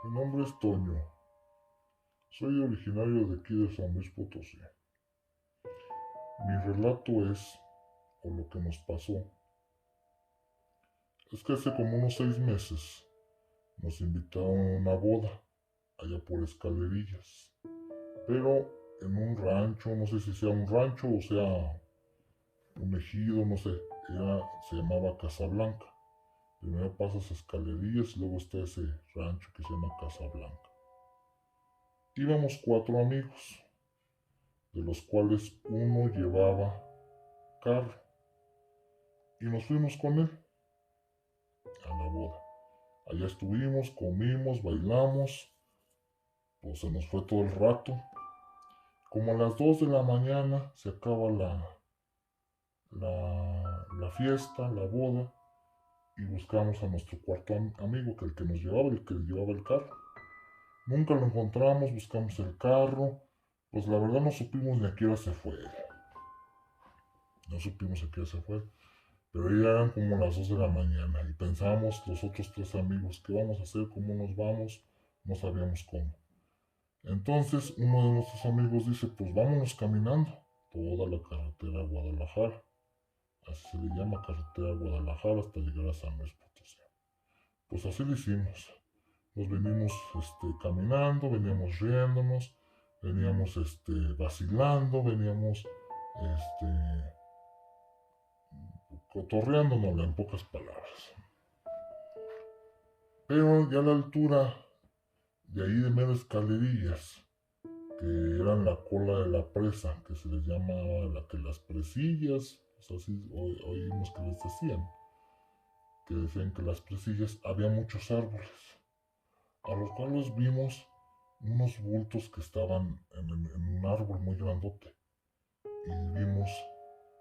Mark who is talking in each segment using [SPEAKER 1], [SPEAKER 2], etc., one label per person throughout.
[SPEAKER 1] Mi nombre es Toño. Soy originario de aquí de San Luis Potosí. Mi relato es, o lo que nos pasó, es que hace como unos 6 meses nos invitaron a una boda, allá por Escalerillas. Pero en un rancho, no sé si sea un rancho o sea un ejido, no sé, se llamaba Casablanca. Primero pasas Escalerillas y luego está ese rancho que se llama Casablanca. Íbamos 4 amigos, de los cuales uno llevaba carro, y nos fuimos con él a la boda. Allá estuvimos, comimos, bailamos, pues se nos fue todo el rato. Como a las 2 de la mañana se acaba la fiesta, la boda, y buscamos a nuestro cuarto amigo, que nos llevaba, el que llevaba el carro. Nunca lo encontramos, buscamos el carro, pues la verdad no supimos ni a qué hora se fue. No supimos a qué hora se fue. Pero ya eran como las 2 de la mañana y pensábamos los otros 3 amigos, ¿qué vamos a hacer? ¿Cómo nos vamos? No sabíamos cómo. Entonces uno de nuestros amigos dice, pues vámonos caminando toda la carretera a Guadalajara. Así se le llama, carretera a Guadalajara, hasta llegar a San Luis Potosí. Pues así lo hicimos. Nos venimos caminando, veníamos riéndonos, veníamos vacilando, veníamos este, cotorreándonos en pocas palabras. Pero ya a la altura de ahí de mero Escalerillas, que eran la cola de la presa, que se les llamaba las presillas, pues así oímos que les decían, que decían que las presillas había muchos árboles, a los cuales vimos unos bultos que estaban en un árbol muy grandote, y vimos,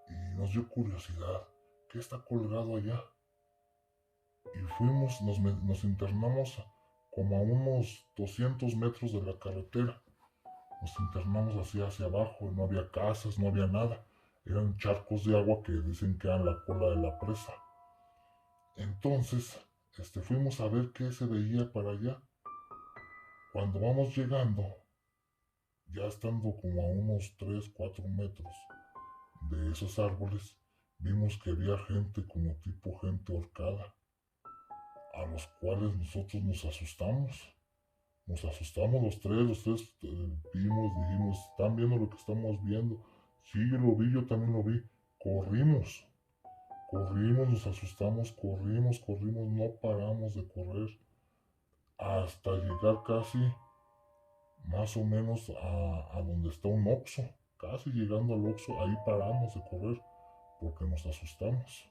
[SPEAKER 1] y nos dio curiosidad, ¿qué está colgado allá? Y fuimos, nos internamos como a unos 200 metros de la carretera. Nos internamos así hacia abajo, no había casas, no había nada. Eran charcos de agua que dicen que eran la cola de la presa. Entonces, fuimos a ver qué se veía para allá. Cuando vamos llegando, ya estando como a unos 3, 4 metros de esos árboles, vimos que había gente como tipo gente ahorcada, a los cuales nosotros nos asustamos. Nos asustamos los tres vimos, dijimos, ¿están viendo lo que estamos viendo? Sí, yo lo vi, yo también lo vi. Corrimos, corrimos, nos asustamos, corrimos, no paramos de correr hasta llegar casi más o menos a donde está un Oxxo. Casi llegando al Oxxo, ahí paramos de correr porque nos asustamos.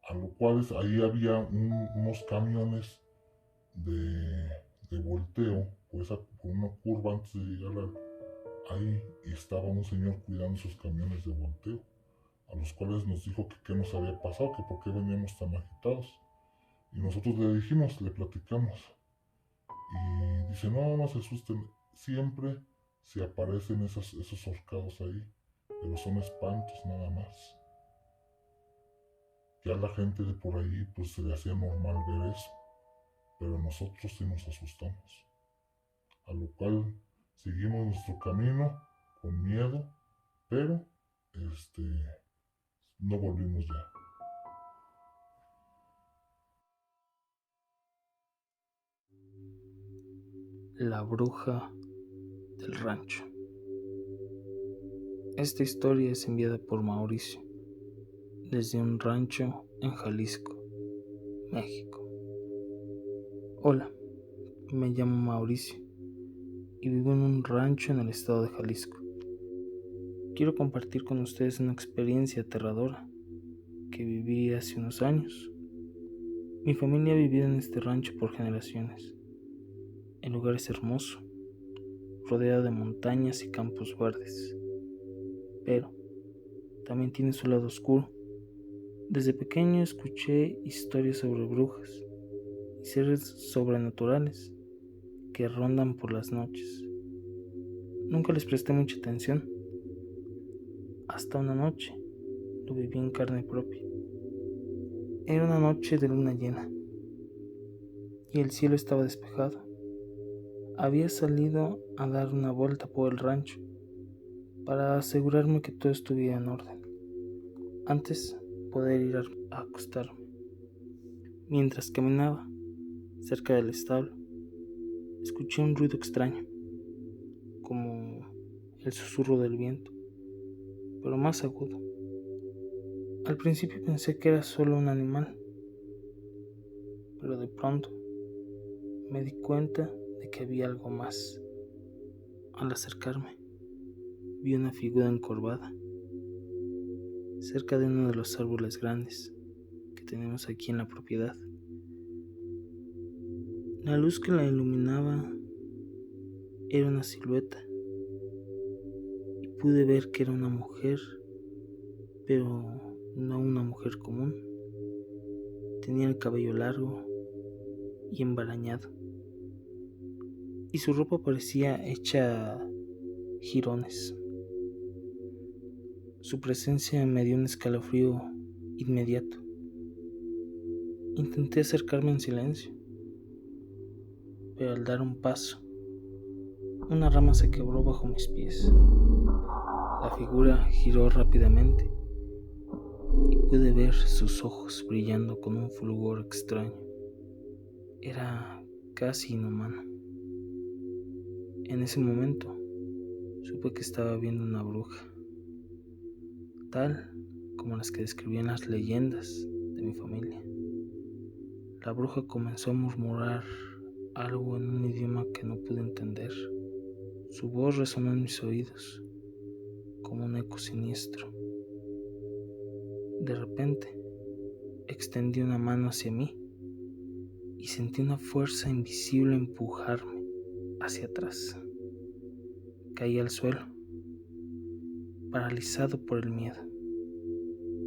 [SPEAKER 1] A lo cual ahí había unos camiones de, de volteo por una curva antes de llegar ahí, y estaba un señor cuidando esos camiones de volteo, a los cuales nos dijo que qué nos había pasado, que por qué veníamos tan agitados. Y nosotros le dijimos, le platicamos. Y dice, no, no se asusten, siempre se aparecen esos horcados ahí, pero son espantos nada más. Ya la gente de por ahí pues se le hacía normal ver eso, pero nosotros sí nos asustamos. A lo cual seguimos nuestro camino con miedo, pero no volvimos ya.
[SPEAKER 2] La bruja del rancho. Esta historia es enviada por Mauricio desde un rancho en Jalisco, México. Hola, me llamo Mauricio y vivo en un rancho en el estado de Jalisco. Quiero compartir con ustedes una experiencia aterradora que viví hace unos años. Mi familia ha vivido en este rancho por generaciones. El lugar es hermoso, rodeado de montañas y campos verdes, pero también tiene su lado oscuro. Desde pequeño escuché historias sobre brujas y seres sobrenaturales que rondan por las noches. Nunca les presté mucha atención, hasta una noche lo viví en carne propia. Era una noche de luna llena y el cielo estaba despejado. Había salido a dar una vuelta por el rancho para asegurarme que todo estuviera en orden, antes de poder ir a acostarme. Mientras caminaba cerca del establo, escuché un ruido extraño, como el susurro del viento, pero más agudo. Al principio pensé que era solo un animal, pero de pronto me di cuenta de que había algo más. Al acercarme, vi una figura encorvada cerca de uno de los árboles grandes que tenemos aquí en la propiedad. La luz que la iluminaba era una silueta y pude ver que era una mujer, pero no una mujer común. Tenía el cabello largo y embarañado, y su ropa parecía hecha jirones. Su presencia me dio un escalofrío inmediato. Intenté acercarme en silencio, pero al dar un paso, una rama se quebró bajo mis pies. La figura giró rápidamente y pude ver sus ojos brillando con un fulgor extraño. Era casi inhumano. En ese momento supe que estaba viendo una bruja, tal como las que describían las leyendas de mi familia. La bruja comenzó a murmurar algo en un idioma que no pude entender. Su voz resonó en mis oídos como un eco siniestro. De repente, extendí una mano hacia mí y sentí una fuerza invisible empujarme hacia atrás. Caí al suelo, paralizado por el miedo.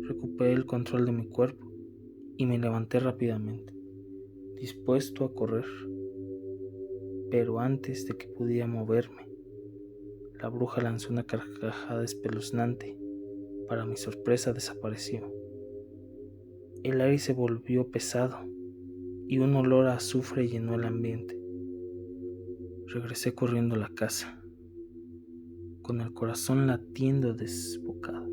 [SPEAKER 2] Recuperé el control de mi cuerpo y me levanté rápidamente, dispuesto a correr. Pero antes de que pudiera moverme, la bruja lanzó una carcajada espeluznante. Para mi sorpresa desapareció. El aire se volvió pesado y un olor a azufre llenó el ambiente. Regresé corriendo a la casa, con el corazón latiendo desbocado.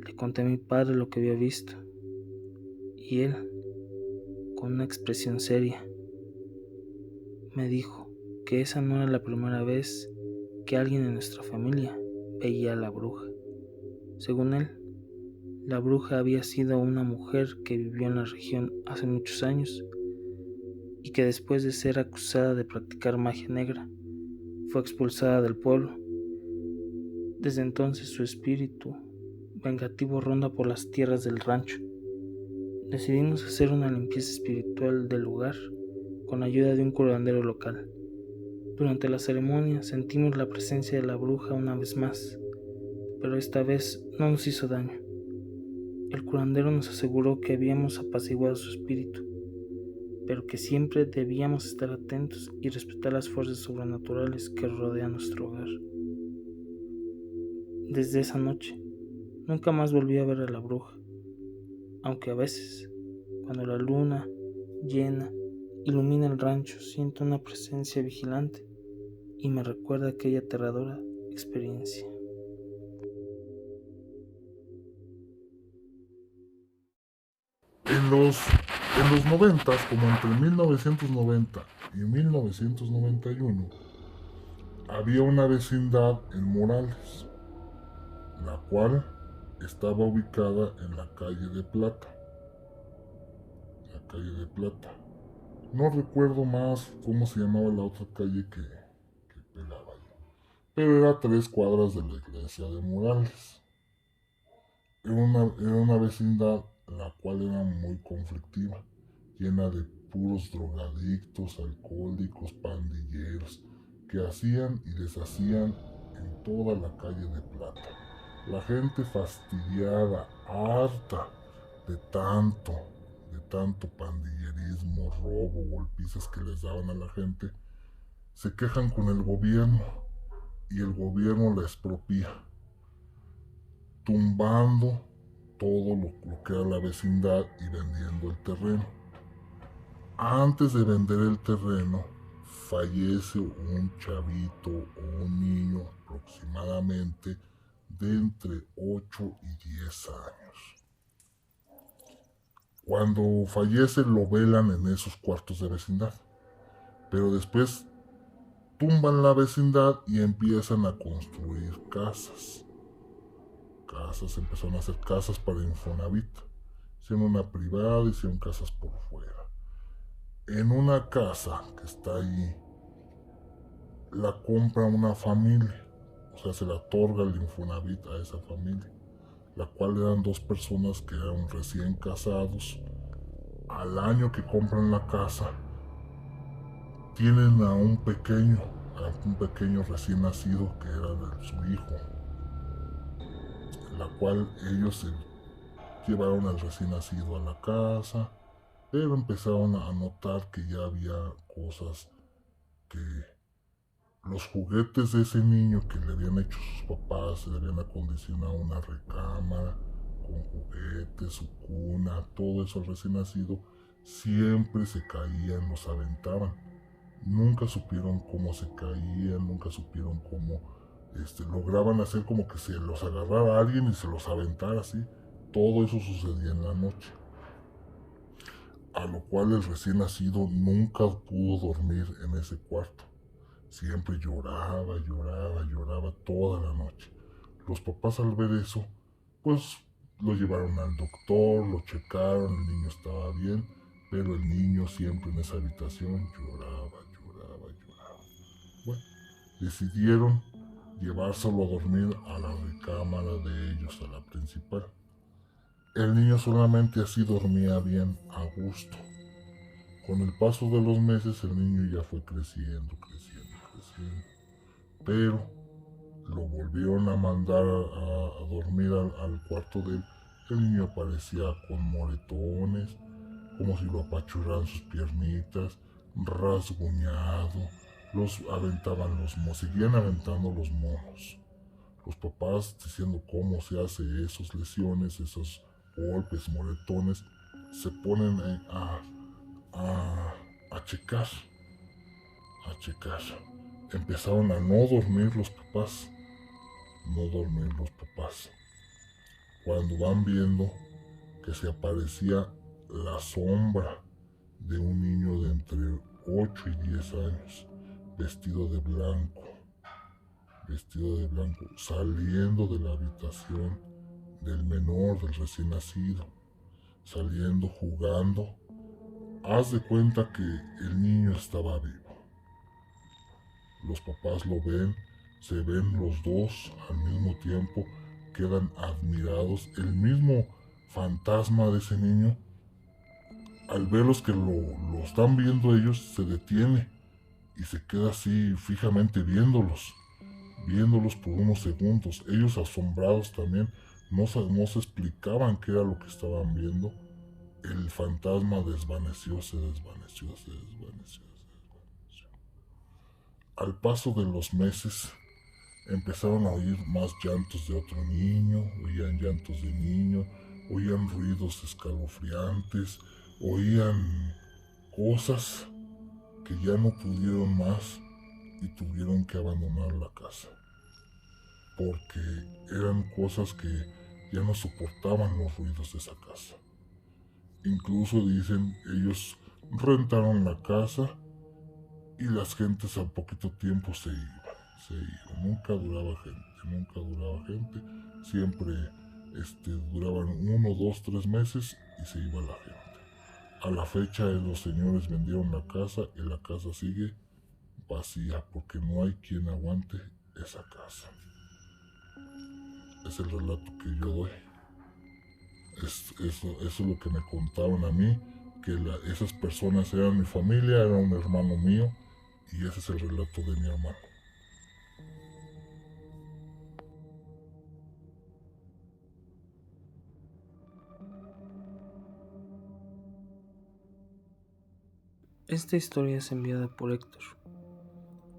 [SPEAKER 2] Le conté a mi padre lo que había visto, y él, con una expresión seria, me dijo que esa no era la primera vez que alguien en nuestra familia veía a la bruja. Según él, la bruja había sido una mujer que vivió en la región hace muchos años y que después de ser acusada de practicar magia negra, fue expulsada del pueblo. Desde entonces su espíritu vengativo ronda por las tierras del rancho. Decidimos hacer una limpieza espiritual del lugar con la ayuda de un curandero local. Durante la ceremonia sentimos la presencia de la bruja una vez más, pero esta vez no nos hizo daño. El curandero nos aseguró que habíamos apaciguado su espíritu, pero que siempre debíamos estar atentos y respetar las fuerzas sobrenaturales que rodean nuestro hogar. Desde esa noche, nunca más volví a ver a la bruja, aunque a veces, cuando la luna llena ilumina el rancho, siento una presencia vigilante y me recuerda aquella aterradora experiencia.
[SPEAKER 1] En los 90, como entre 1990 y 1991, había una vecindad en Morales, la cual estaba ubicada en la calle de Plata. No recuerdo más cómo se llamaba la otra calle que pegaba yo, pero era a 3 cuadras de la iglesia de Morales. Era una vecindad la cual era muy conflictiva, llena de puros drogadictos, alcohólicos, pandilleros, que hacían y deshacían en toda la calle de Plata. La gente fastidiada, harta de tanto pandillerismo, robo, golpizas que les daban a la gente, se quejan con el gobierno y el gobierno la expropia, tumbando todo lo que era la vecindad y vendiendo el terreno. Antes de vender el terreno, fallece un chavito o un niño aproximadamente de entre 8 y 10 años. Cuando fallece lo velan en esos cuartos de vecindad, pero después tumban la vecindad y empiezan a construir casas. Empezaron a hacer casas para Infonavit. Hicieron una privada, hicieron casas por fuera. En una casa que está ahí, la compra una familia, o sea, se la otorga el Infonavit a esa familia, la cual eran 2 personas que eran recién casados. Al año que compran la casa, tienen a un pequeño recién nacido que era de su hijo, la cual ellos se llevaron al recién nacido a la casa, pero empezaron a notar que ya había cosas, que los juguetes de ese niño que le habían hecho sus papás, se le habían acondicionado una recámara con juguetes, su cuna, todo eso al recién nacido, siempre se caían, los aventaban. Nunca supieron cómo se caían, nunca supieron cómo lograban hacer como que se los agarrara a alguien y se los aventara así. Todo eso sucedía en la noche. A lo cual el recién nacido nunca pudo dormir en ese cuarto. Siempre lloraba toda la noche. Los papás al ver eso, pues lo llevaron al doctor, lo checaron, el niño estaba bien, pero el niño siempre en esa habitación lloraba. Bueno, decidieron llevárselo a dormir a la recámara de ellos, a la principal. El niño solamente así dormía bien, a gusto. Con el paso de los meses el niño ya fue creciendo. Pero lo volvieron a mandar a dormir al cuarto de él. El niño aparecía con moretones, como si lo apachurraran sus piernitas, rasguñado. Seguían aventando los monos. Los papás diciendo cómo se hace esas lesiones, esos golpes, moretones, se ponen a checar. Empezaron a no dormir los papás. Cuando van viendo que se aparecía la sombra de un niño de entre 8 y 10 años, vestido de blanco, saliendo de la habitación del menor, del recién nacido, saliendo, jugando. Haz de cuenta que el niño estaba vivo. Los papás lo ven, se ven los dos al mismo tiempo, quedan admirados. El mismo fantasma de ese niño, al ver los que lo están viendo ellos, se detiene y se queda así fijamente viéndolos por unos segundos. Ellos asombrados también, no se explicaban qué era lo que estaban viendo. El fantasma se desvaneció. Al paso de los meses empezaron a oír más llantos de otro niño, oían llantos de niño, oían ruidos escalofriantes, oían cosas que ya no pudieron más y tuvieron que abandonar la casa, porque eran cosas que ya no soportaban los ruidos de esa casa. Incluso dicen, ellos rentaron la casa y las gentes al poquito tiempo se iban. Nunca duraba gente. Siempre duraban 1, 2, 3 meses y se iba la gente. A la fecha los señores vendieron la casa y la casa sigue vacía porque no hay quien aguante esa casa. Es el relato que yo doy. Eso es lo que me contaban a mí, que esas personas eran mi familia, era un hermano mío, y ese es el relato de mi hermano.
[SPEAKER 2] Esta historia es enviada por Héctor,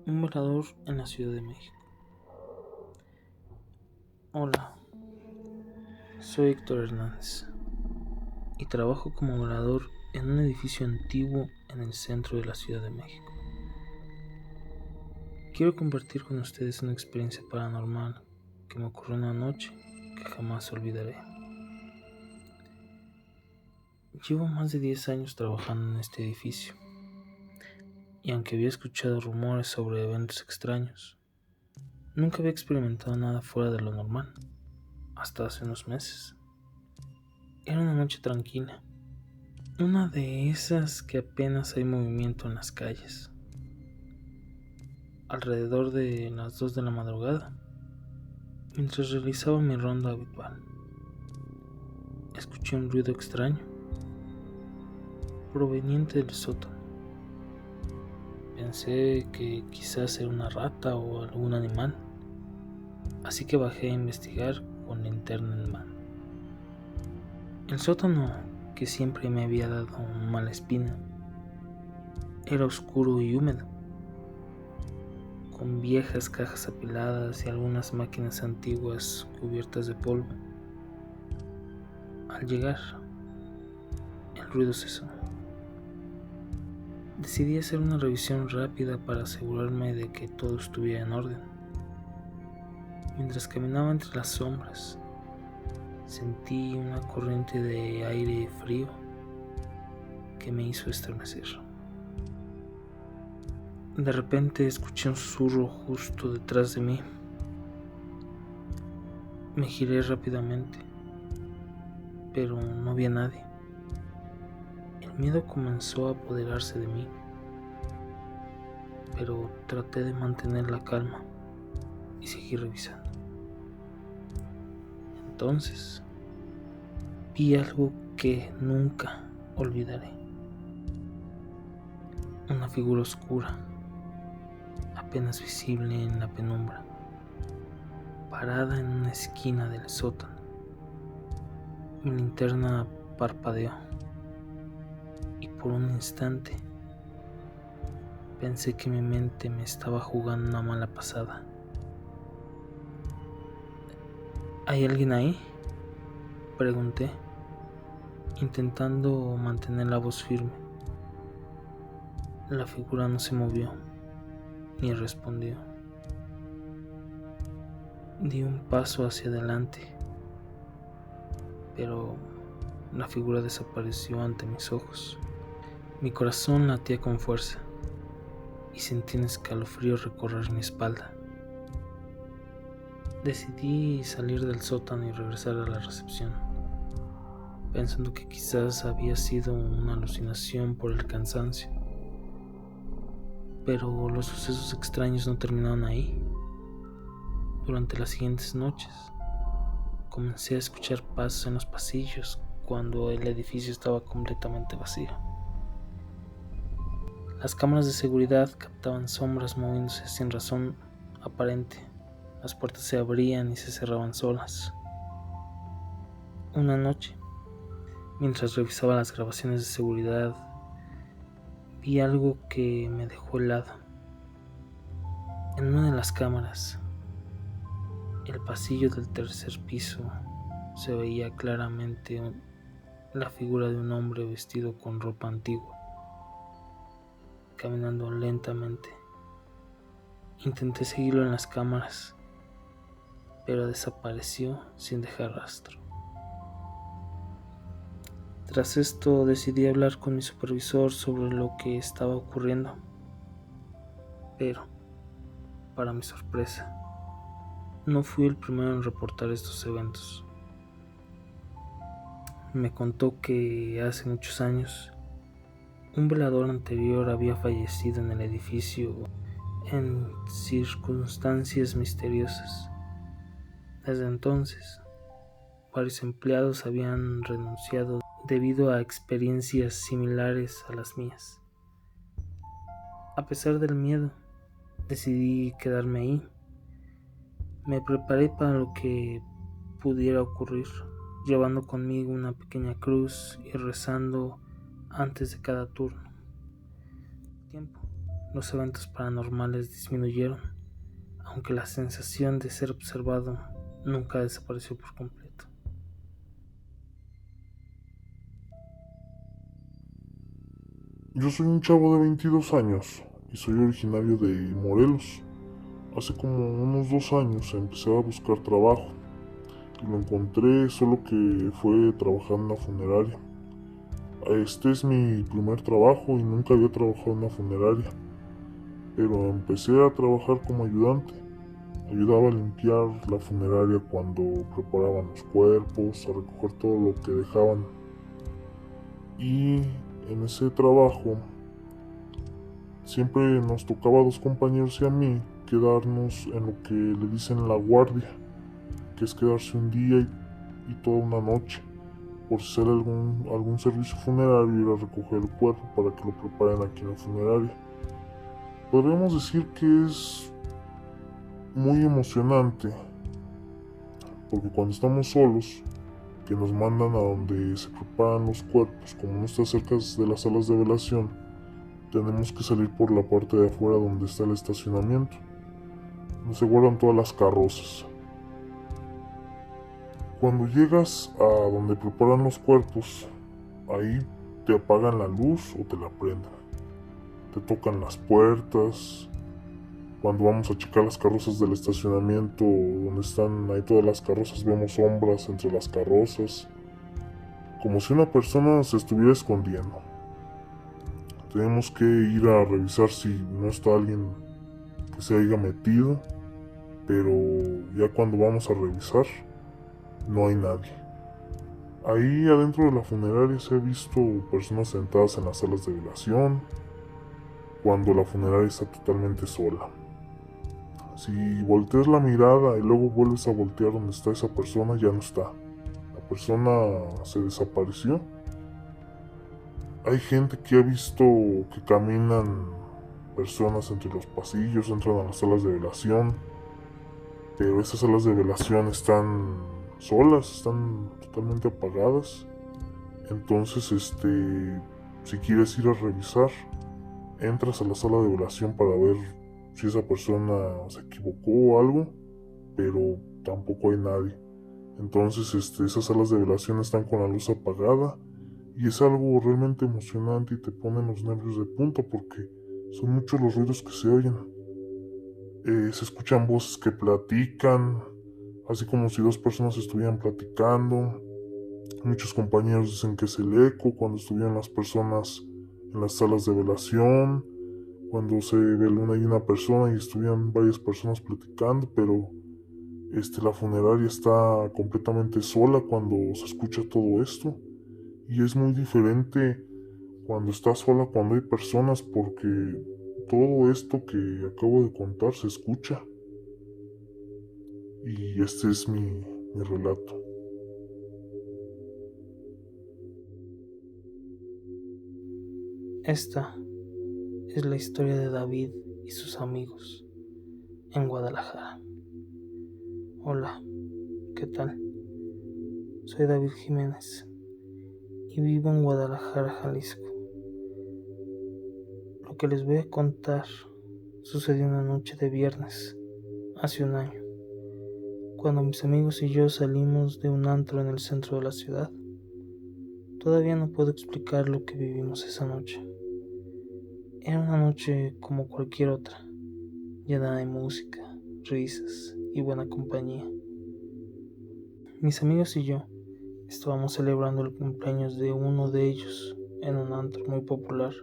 [SPEAKER 2] un velador en la Ciudad de México. Hola, soy Héctor Hernández y trabajo como velador en un edificio antiguo en el centro de la Ciudad de México. Quiero compartir con ustedes una experiencia paranormal que me ocurrió una noche que jamás olvidaré. Llevo más de 10 años trabajando en este edificio y aunque había escuchado rumores sobre eventos extraños, nunca había experimentado nada fuera de lo normal, hasta hace unos meses. Era una noche tranquila, una de esas que apenas hay movimiento en las calles. Alrededor de las 2 de la madrugada, mientras realizaba mi ronda habitual, escuché un ruido extraño proveniente del sótano. Pensé que quizás era una rata o algún animal, así que bajé a investigar con linterna en mano. El sótano, que siempre me había dado mala espina, era oscuro y húmedo, con viejas cajas apiladas y algunas máquinas antiguas cubiertas de polvo. Al llegar, el ruido cesó. Decidí hacer una revisión rápida para asegurarme de que todo estuviera en orden. Mientras caminaba entre las sombras, sentí una corriente de aire frío que me hizo estremecer. De repente escuché un susurro justo detrás de mí. Me giré rápidamente, pero no había nadie. El miedo comenzó a apoderarse de mí, pero traté de mantener la calma y seguí revisando. Entonces, vi algo que nunca olvidaré. Una figura oscura, apenas visible en la penumbra, parada en una esquina del sótano. Mi linterna parpadeó y por un instante pensé que mi mente me estaba jugando una mala pasada. ¿Hay alguien ahí?, pregunté, intentando mantener la voz firme. La figura no se movió ni respondió. Di un paso hacia adelante, pero la figura desapareció ante mis ojos. Mi corazón latía con fuerza y sentí un escalofrío recorrer mi espalda. Decidí salir del sótano y regresar a la recepción, pensando que quizás había sido una alucinación por el cansancio. Pero los sucesos extraños no terminaron ahí. Durante las siguientes noches, comencé a escuchar pasos en los pasillos cuando el edificio estaba completamente vacío. Las cámaras de seguridad captaban sombras moviéndose sin razón aparente. Las puertas se abrían y se cerraban solas. Una noche, mientras revisaba las grabaciones de seguridad, vi algo que me dejó helado. En una de las cámaras, el pasillo del tercer piso, se veía claramente la figura de un hombre vestido con ropa antigua, caminando lentamente. Intenté seguirlo en las cámaras, pero desapareció sin dejar rastro. Tras esto decidí hablar con mi supervisor sobre lo que estaba ocurriendo, pero, para mi sorpresa, no fui el primero en reportar estos eventos. Me contó que hace muchos años, un velador anterior había fallecido en el edificio en circunstancias misteriosas. Desde entonces, varios empleados habían renunciado debido a experiencias similares a las mías. A pesar del miedo, decidí quedarme ahí. Me preparé para lo que pudiera ocurrir, llevando conmigo una pequeña cruz y rezando antes de cada turno. Con el tiempo, los eventos paranormales disminuyeron, aunque la sensación de ser observado nunca desapareció por completo.
[SPEAKER 1] Yo soy un chavo de 22 años y soy originario de Morelos. Hace como unos 2 años empecé a buscar trabajo y lo encontré, solo que fue trabajar en una funeraria. Este es mi primer trabajo y nunca había trabajado en una funeraria, pero empecé a trabajar como ayudante. Ayudaba a limpiar la funeraria cuando preparaban los cuerpos, a recoger todo lo que dejaban. Y en ese trabajo siempre nos tocaba a 2 compañeros y a mí quedarnos en lo que le dicen la guardia, que es quedarse un día y toda una noche, por si sale algún servicio funerario, ir a recoger el cuerpo para que lo preparen aquí en la funeraria. Podríamos decir que es muy emocionante, porque cuando estamos solos, que nos mandan a donde se preparan los cuerpos, como no está cerca de las salas de velación, tenemos que salir por la parte de afuera donde está el estacionamiento, donde se guardan todas las carrozas. Cuando llegas a donde preparan los cuerpos, ahí te apagan la luz o te la prenden. Te tocan las puertas. Cuando vamos a checar las carrozas del estacionamiento, donde están ahí todas las carrozas, vemos sombras entre las carrozas, como si una persona se estuviera escondiendo. Tenemos que ir a revisar si no está alguien que se haya metido, pero ya cuando vamos a revisar, no hay nadie. Ahí adentro de la funeraria se ha visto personas sentadas en las salas de velación, cuando la funeraria está totalmente sola. Si volteas la mirada y luego vuelves a voltear donde está esa persona, ya no está. La persona se desapareció. Hay gente que ha visto que caminan personas entre los pasillos, entran a las salas de velación, pero esas salas de velación están solas, están totalmente apagadas. Entonces, si quieres ir a revisar, entras a la sala de velación para ver si esa persona se equivocó o algo, pero tampoco hay nadie. Entonces, esas salas de velación están con la luz apagada y es algo realmente emocionante y te ponen los nervios de punta porque son muchos los ruidos que se oyen. Se escuchan voces que platican, así como si 2 personas estuvieran platicando. Muchos compañeros dicen que es el eco cuando estuvieron las personas en las salas de velación, cuando se ve luna y una persona y estuvieran varias personas platicando, pero la funeraria está completamente sola cuando se escucha todo esto. Y es muy diferente cuando está sola, cuando hay personas, porque todo esto que acabo de contar se escucha. Y este es mi relato.
[SPEAKER 2] Esta es la historia de David y sus amigos en Guadalajara. Hola, ¿qué tal? Soy David Jiménez y vivo en Guadalajara, Jalisco. Lo que les voy a contar sucedió una noche de viernes, hace un año, cuando mis amigos y yo salimos de un antro en el centro de la ciudad. Todavía no puedo explicar lo que vivimos esa noche. Era una noche como cualquier otra, llena de música, risas y buena compañía. Mis amigos y yo estábamos celebrando el cumpleaños de uno de ellos en un antro muy popular.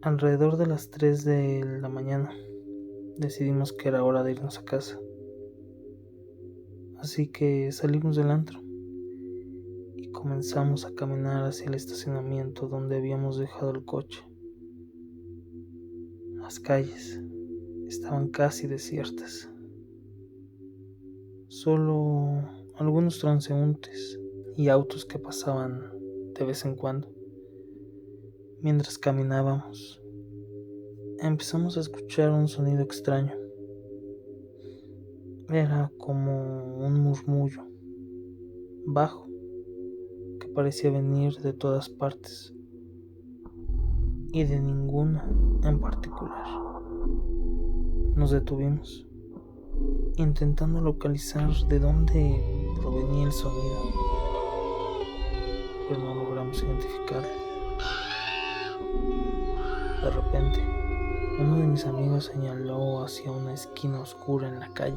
[SPEAKER 2] Alrededor de las 3 de la mañana decidimos que era hora de irnos a casa. Así que salimos del antro y comenzamos a caminar hacia el estacionamiento donde habíamos dejado el coche. Las calles estaban casi desiertas. Solo algunos transeúntes y autos que pasaban de vez en cuando. Mientras caminábamos, empezamos a escuchar un sonido extraño. Era como un murmullo bajo que parecía venir de todas partes y de ninguna en particular. Nos detuvimos, intentando localizar de dónde provenía el sonido, pero no logramos identificarlo. De repente, Uno de mis amigos señaló hacia una esquina oscura en la calle.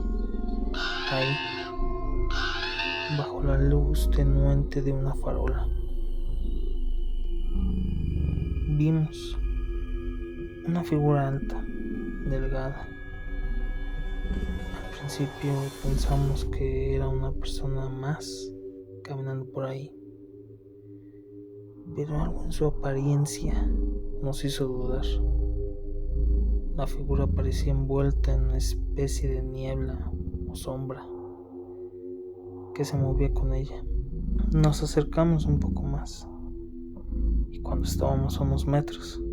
[SPEAKER 2] Ahí, bajo la luz tenuente de una farola, vimos una figura alta, delgada. Al principio pensamos que era una persona más caminando por ahí, pero algo en su apariencia nos hizo dudar. La figura parecía envuelta en una especie de niebla o sombra que se movía con ella. Nos acercamos un poco más y cuando estábamos a unos metros,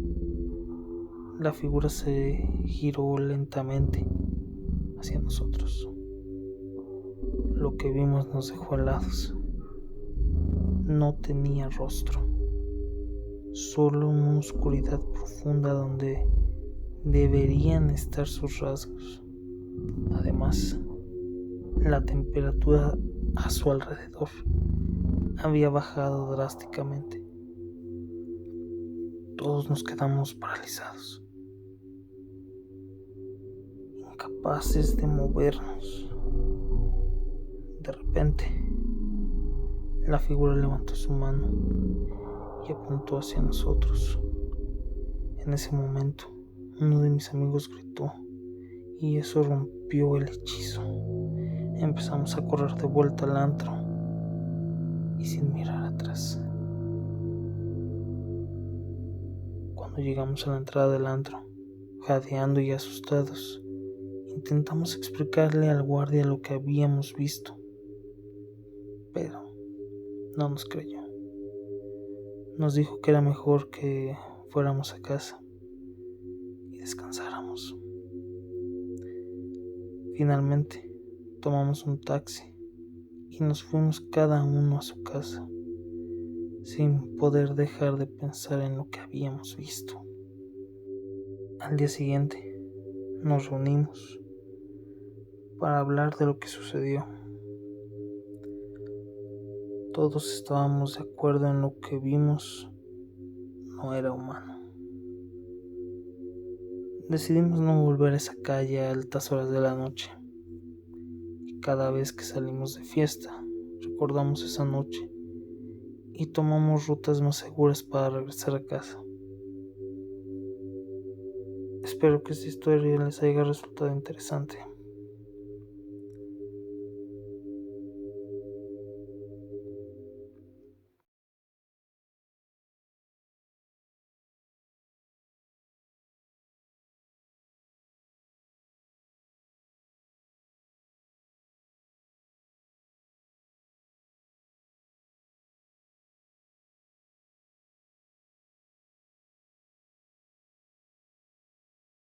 [SPEAKER 2] la figura se giró lentamente hacia nosotros. Lo que vimos nos dejó helados. No tenía rostro, solo una oscuridad profunda donde deberían estar sus rasgos. Además, la temperatura a su alrededor había bajado drásticamente. Todos nos quedamos paralizados, incapaces de movernos. De repente, la figura levantó su mano y apuntó hacia nosotros. En ese momento, uno de mis amigos gritó y eso rompió el hechizo. Empezamos a correr de vuelta al antro y sin mirar atrás. Cuando llegamos a la entrada del antro, jadeando y asustados, intentamos explicarle al guardia lo que habíamos visto, pero no nos creyó. Nos dijo que era mejor que fuéramos a casa y descansáramos. Finalmente, tomamos un taxi y nos fuimos cada uno a su casa, sin poder dejar de pensar en lo que habíamos visto. Al día siguiente, nos reunimos para hablar de lo que sucedió. Todos estábamos de acuerdo en lo que vimos no era humano. Decidimos no volver a esa calle a altas horas de la noche. Y cada vez que salimos de fiesta, recordamos esa noche y tomamos rutas más seguras para regresar a casa. Espero que esta historia les haya resultado interesante.